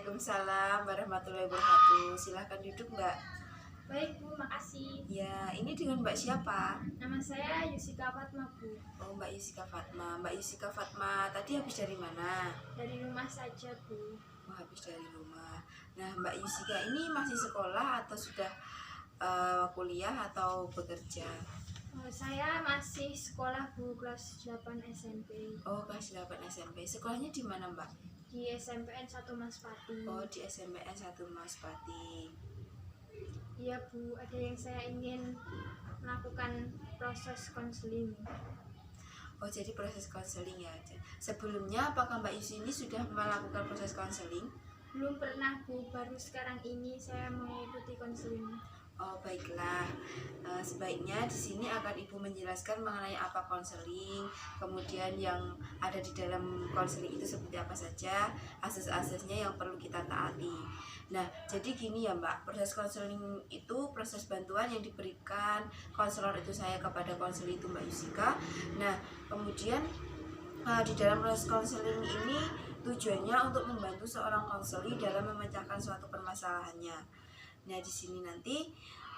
Waalaikumsalam warahmatullahi wabarakatuh. Silahkan duduk, Mbak. Baik Bu, makasih. Ya, ini dengan Mbak siapa? Nama saya Yusika Fatma Bu. Oh, Mbak Yusika Fatma. Mbak Yusika Fatma tadi habis dari mana? Dari rumah saja Bu. Oh, habis dari rumah. Nah, Mbak Yusika ini masih sekolah atau sudah kuliah atau bekerja? Saya masih sekolah Bu, kelas 8 SMP. Oh, kelas 8 SMP. Sekolahnya di mana, Mbak? Di SMPN 1 Maspati. Oh, di SMPN 1 Maspati. Iya Bu, ada yang saya ingin melakukan proses konseling. Oh, jadi proses konseling ya. Sebelumnya apakah Mbak Yusi ini sudah melakukan proses konseling? Belum pernah Bu, baru sekarang ini saya mengikuti konseling. Oh, baiklah. Sebaiknya di sini akan Ibu menjelaskan mengenai apa konseling, kemudian yang ada di dalam konseling itu seperti apa saja, asas-asasnya yang perlu kita taati. Nah, jadi gini ya Mbak, proses konseling itu proses bantuan yang diberikan konselor itu saya kepada konseling itu Mbak Yusika. Nah, kemudian di dalam proses konseling ini tujuannya untuk membantu seorang konseling dalam memecahkan suatu permasalahannya. Nah, di sini nanti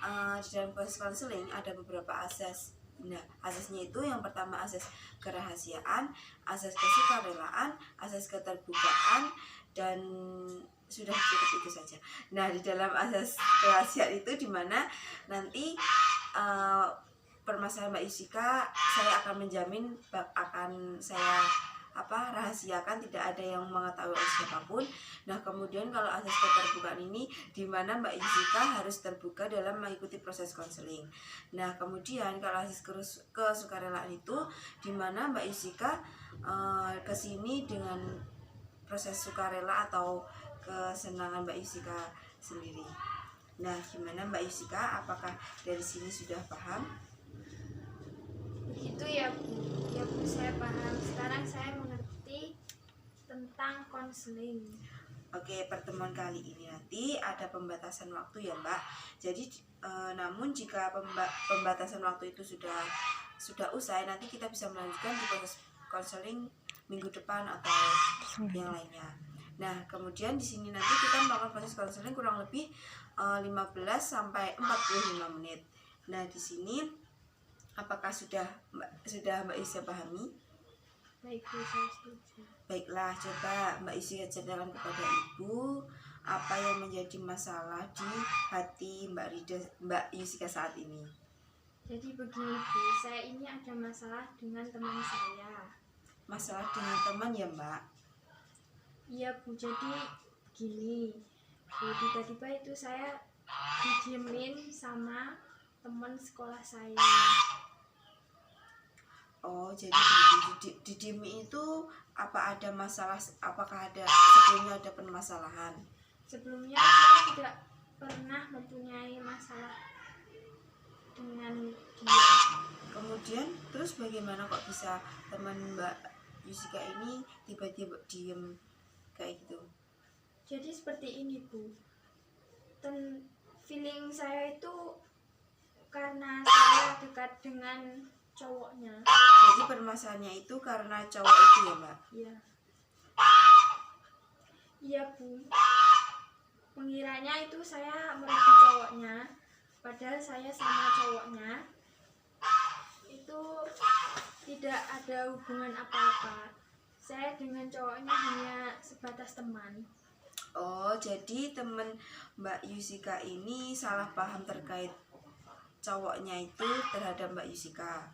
di dalam proses konseling ada beberapa asas. Nah, asasnya itu yang pertama asas kerahasiaan, asas kesukarelaan, asas keterbukaan, dan sudah cukup itu saja. Nah, di dalam asas kerahasiaan itu di mana nanti permasalahan Mbak Yusika saya akan menjamin akan saya rahasiakan, tidak ada yang mengetahui oleh siapapun. Nah, kemudian kalau asas keterbukaan ini di mana Mbak Yusika harus terbuka dalam mengikuti proses konseling. Nah, kemudian kalau asas kesukarelaan itu di mana Mbak Yusika kesini dengan proses sukarela atau kesenangan Mbak Yusika sendiri. Nah, gimana Mbak Yusika? Apakah dari sini sudah paham? Begitu ya Bu. Ya Bu, saya paham. Sekarang saya mengerti tentang konseling. Oke, pertemuan kali ini nanti ada pembatasan waktu ya Mbak. Jadi namun jika pembatasan waktu itu sudah usai, nanti kita bisa melanjutkan di proses konseling minggu depan atau yang lainnya. Nah, kemudian di sini nanti kita melakukan proses konseling kurang lebih 15 sampai 45 menit. Nah, di sini apakah sudah Mbak Isi pahami? Baik Bu, saya setuju. Baiklah, coba Mbak Isi ceritakan kepada Ibu apa yang menjadi masalah di hati Mbak Yusika saat ini. Jadi begini Bu, saya ini ada masalah dengan teman saya. Masalah dengan teman ya Mbak? Iya Bu, jadi gini Bu, tiba-tiba itu saya didiemin sama teman sekolah saya. Oh, jadi di DIMI itu apa ada masalah? Apakah ada sebelumnya ada permasalahan? Sebelumnya saya tidak pernah mempunyai masalah dengan dia. Kemudian terus bagaimana kok bisa teman Mbak Yusika ini tiba-tiba diem kayak gitu? Jadi seperti ini Bu, feeling saya itu karena saya dekat dengan cowoknya. Jadi permasalahannya itu karena cowok itu ya Mbak? Iya. Iya Bu. Mengiranya itu saya merebut cowoknya, padahal saya sama cowoknya itu tidak ada hubungan apa-apa. Saya dengan cowoknya hanya sebatas teman. Oh, jadi teman Mbak Yusika ini salah paham terkait cowoknya itu terhadap Mbak Yusika.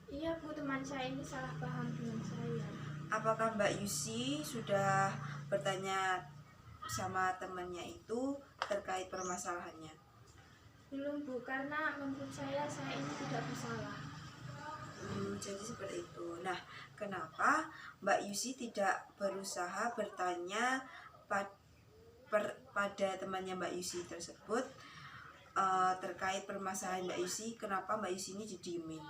Iya Bu, teman saya ini salah paham dengan saya. Apakah Mbak Yusi sudah bertanya sama temannya itu terkait permasalahannya? Belum Bu, karena menurut saya ini tidak bersalah. Jadi seperti itu. Nah, kenapa Mbak Yusi tidak berusaha bertanya pada temannya Mbak Yusi tersebut terkait permasalahan Mbak Yusi? Kenapa Mbak Yusi ini didiemin?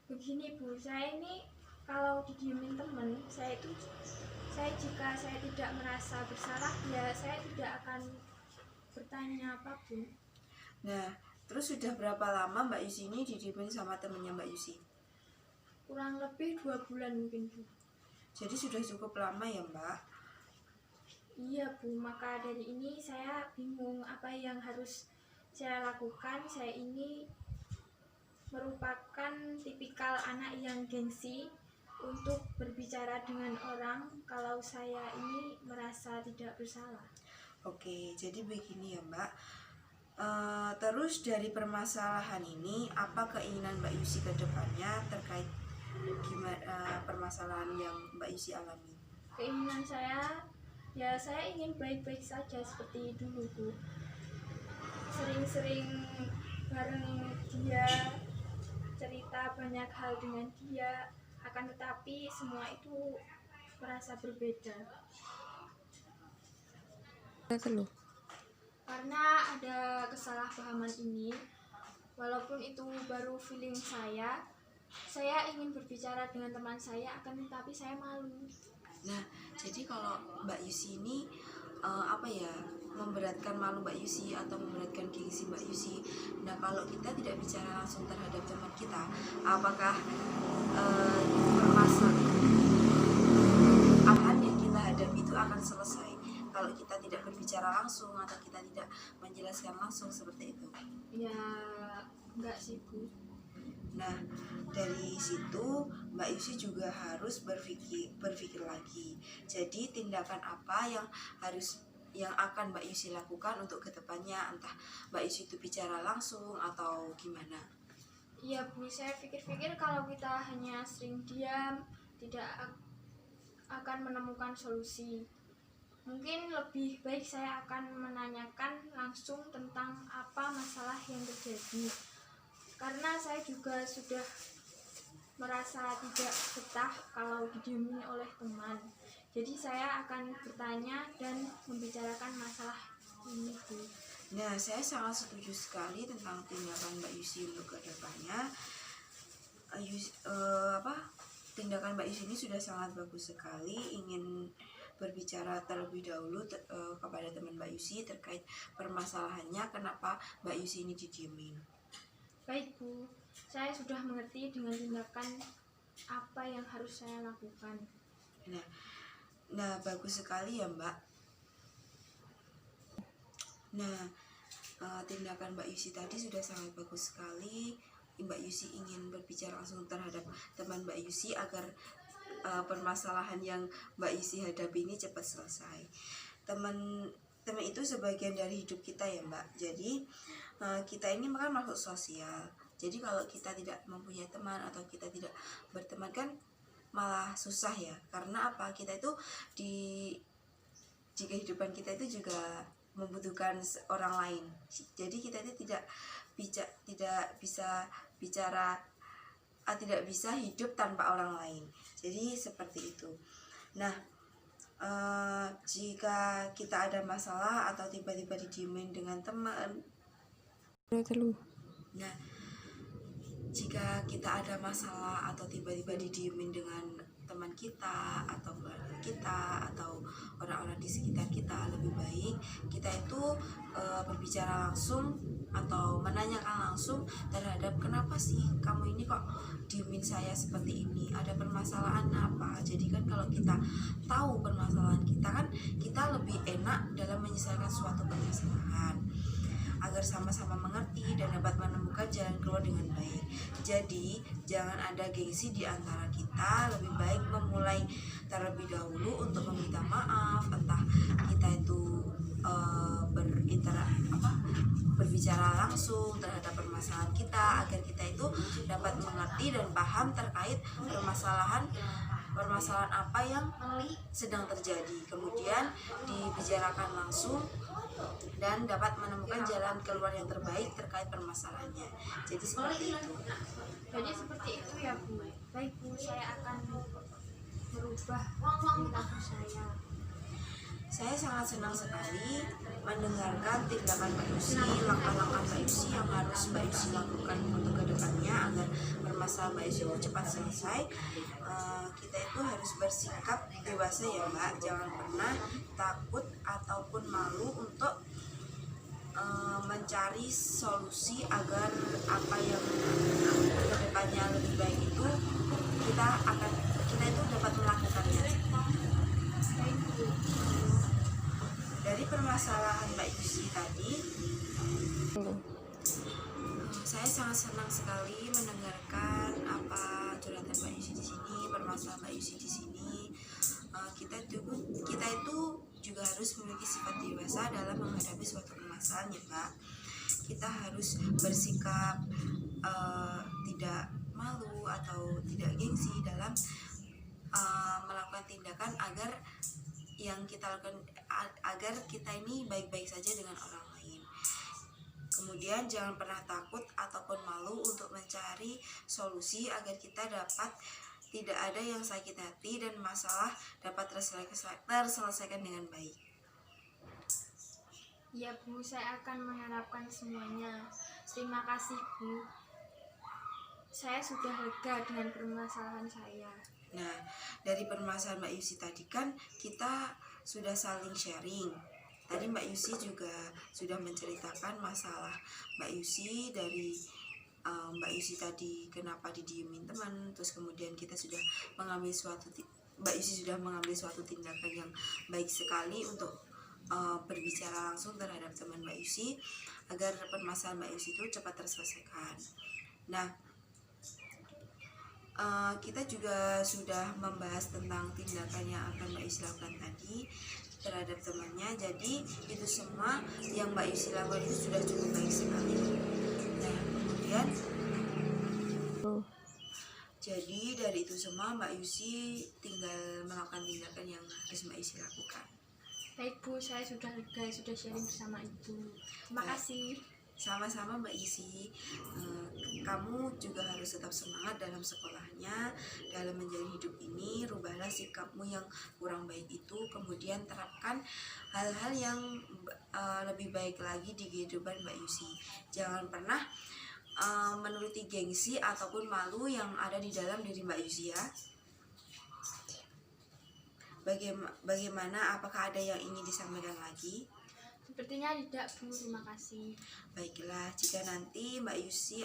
Begini Bu, saya ini kalau didiemin teman, jika saya tidak merasa bersalah, ya saya tidak akan bertanya apapun. Nah, terus sudah berapa lama Mbak Yusi ini didiemin sama temennya Mbak Yusi? Kurang lebih 2 bulan mungkin Bu. Jadi sudah cukup lama ya Mbak? Iya Iya Bu, maka dari ini saya bingung apa yang harus saya lakukan. Saya ini merupakan tipikal anak yang gengsi untuk berbicara dengan orang kalau saya ini merasa tidak bersalah. Oke, jadi begini ya Mbak. Terus dari permasalahan ini, apa keinginan Mbak Yusi ke depannya terkait gimana permasalahan yang Mbak Yusi alami? Keinginan saya, ya saya ingin baik-baik saja seperti dulu Bu. Sering-sering bareng dia, cerita banyak hal dengan dia, akan tetapi semua itu merasa berbeda. Karena ada kesalahpahaman ini, walaupun itu baru feeling saya ingin berbicara dengan teman saya, akan tetapi saya malu. Nah, jadi kalau Mbak Yusi ini memberatkan malu Mbak Yusi atau memberatkan gengsi Mbak Yusi. Nah, kalau kita tidak bicara langsung terhadap teman kita, apakah permasalahan yang kita hadapi itu akan selesai kalau kita tidak berbicara langsung atau kita tidak menjelaskan langsung seperti itu? Ya, enggak sih Bu. Nah, dari situ Mbak Yusi juga harus berpikir lagi. Jadi tindakan apa yang akan Mbak Yusi lakukan untuk kedepannya, entah Mbak Yusi itu bicara langsung atau gimana? Iya Bu, saya pikir-pikir kalau kita hanya sering diam, tidak akan menemukan solusi. Mungkin lebih baik saya akan menanyakan langsung tentang apa masalah yang terjadi. Karena saya juga sudah merasa tidak betah kalau didiemin oleh teman. Jadi saya akan bertanya dan membicarakan masalah ini Bu. Nah, saya sangat setuju sekali tentang tindakan Mbak Yusi untuk kedepannya. Tindakan Mbak Yusi ini sudah sangat bagus sekali. Ingin berbicara terlebih dahulu kepada teman Mbak Yusi terkait permasalahannya, kenapa Mbak Yusi ini didiemin. Baik Bu, saya sudah mengerti dengan tindakan apa yang harus saya lakukan. Nah, bagus sekali ya Mbak. Nah, tindakan Mbak Yusi tadi sudah sangat bagus sekali. Mbak Yusi ingin berbicara langsung terhadap teman Mbak Yusi agar permasalahan yang Mbak Yusi hadapi ini cepat selesai. Teman itu sebagian dari hidup kita ya Mbak. Jadi kita ini kan makhluk sosial. Jadi kalau kita tidak mempunyai teman atau kita tidak berteman kan malah susah ya. Karena apa? Kita itu di kehidupan kita itu juga membutuhkan orang lain. Jadi kita itu tidak bisa hidup tanpa orang lain. Jadi seperti itu. Nah, jika kita ada masalah atau tiba-tiba didiemin dengan teman. Nah, jika kita ada masalah atau tiba-tiba didiemin dengan teman kita atau keluarga kita atau orang-orang di sekitar kita, lebih baik kita itu berbicara langsung atau menanyakan langsung terhadap kenapa sih kamu ini kok diemin saya seperti ini, ada permasalahan apa. Jadi kan kalau kita tahu permasalahan kita kan kita lebih enak dalam menyelesaikan suatu permasalahan agar sama-sama mengerti dan dapat menemukan jalan keluar dengan baik. Jadi jangan ada gengsi di antara kita, lebih baik memulai terlebih dahulu untuk meminta maaf, entah kita itu berbicara langsung terhadap permasalahan kita agar kita itu dapat mengerti dan paham terkait permasalahan apa yang sedang terjadi, kemudian dibicarakan langsung dan dapat menemukan jalan keluar yang terbaik terkait permasalahannya. Jadi seperti itu. Jadi seperti itu ya Bu. Baik Bu, saya akan merubah perilaku saya. Saya sangat senang sekali mendengarkan tindakan Mbak Yusi, langkah-langkah Mbak Yusi yang harus Mbak Yusi lakukan untuk kedepannya agar permasalahan Mbak Yusi itu cepat selesai. Kita itu harus bersikap dewasa ya Mbak, jangan pernah takut ataupun malu untuk mencari solusi agar apa yang kedepannya lebih baik itu kita itu dapat melakukannya. dari permasalahan Mbak Yusi tadi, saya sangat senang sekali mendengarkan apa curhatan Mbak Yusi di sini, permasalahan Mbak Yusi di sini. Kita itu juga harus memiliki sifat dewasa dalam menghadapi suatu permasalahan ya Mbak. Kita harus bersikap tidak malu atau tidak gengsi dalam melakukan tindakan agar yang kita lakukan agar kita ini baik-baik saja dengan orang lain. Kemudian jangan pernah takut ataupun malu untuk mencari solusi agar kita dapat tidak ada yang sakit hati dan masalah dapat terselesaikan dengan baik. Ya Bu, saya akan mengharapkan semuanya. Terima kasih Bu. Saya sudah lega dengan permasalahan saya. Nah, dari permasalahan Mbak Yusi tadi kan kita sudah saling sharing. Tadi Mbak Yusi juga sudah menceritakan masalah Mbak Yusi dari Mbak Yusi tadi kenapa didiemin teman, terus kemudian kita sudah mengambil Mbak Yusi sudah mengambil suatu tindakan yang baik sekali untuk berbicara langsung terhadap teman Mbak Yusi agar permasalahan Mbak Yusi itu cepat terselesaikan. Nah, kita juga sudah membahas tentang tindakan yang akan Mbak Yusi lakukan tadi terhadap temannya. Jadi itu semua yang Mbak Yusi lakukan itu sudah cukup baik sekali. Nah, kemudian jadi dari itu semua Mbak Yusi tinggal melakukan tindakan yang harus Mbak Yusi lakukan. Baik Bu, saya sudah lega, sudah sharing bersama Ibu. Terima kasih. Sama-sama Mbak Yusi, kamu juga harus tetap semangat dalam sekolahnya, dalam menjalani hidup ini. Rubahlah sikapmu yang kurang baik itu, kemudian terapkan hal-hal yang lebih baik lagi di kehidupan Mbak Yusi. Jangan pernah menuruti gengsi ataupun malu yang ada di dalam diri Mbak Yusi ya. Bagaimana, apakah ada yang ingin disampaikan lagi? Sepertinya tidak Bu, terima kasih. Baiklah, jika nanti Mbak Yusi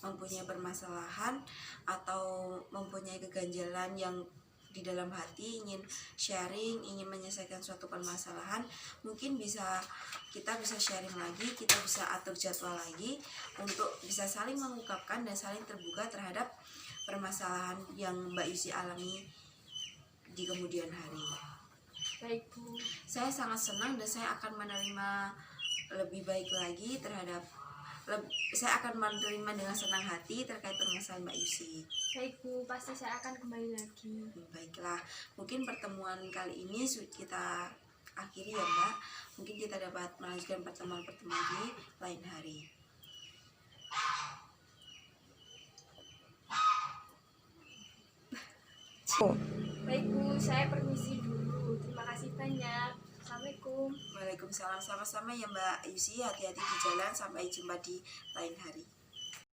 mempunyai permasalahan atau mempunyai keganjalan yang di dalam hati, ingin sharing, ingin menyelesaikan suatu permasalahan, mungkin kita bisa sharing lagi, kita bisa atur jadwal lagi untuk bisa saling mengungkapkan dan saling terbuka terhadap permasalahan yang Mbak Yusi alami di kemudian hari. Baik Bu. Saya sangat senang dan saya akan menerima lebih baik lagi saya akan menerima dengan senang hati terkait permasalahan Mbak Yusi. Baik Bu, pasti saya akan kembali lagi. Baiklah, mungkin pertemuan kali ini kita akhiri ya Mbak. Mungkin kita dapat melanjutkan pertemuan-pertemuan di lain hari. Baik Bu, saya permisi dulu. Terima kasih banyak. Assalamualaikum. Waalaikumsalam, sama-sama ya Mbak Yusi. Hati-hati di jalan, sampai jumpa di lain hari.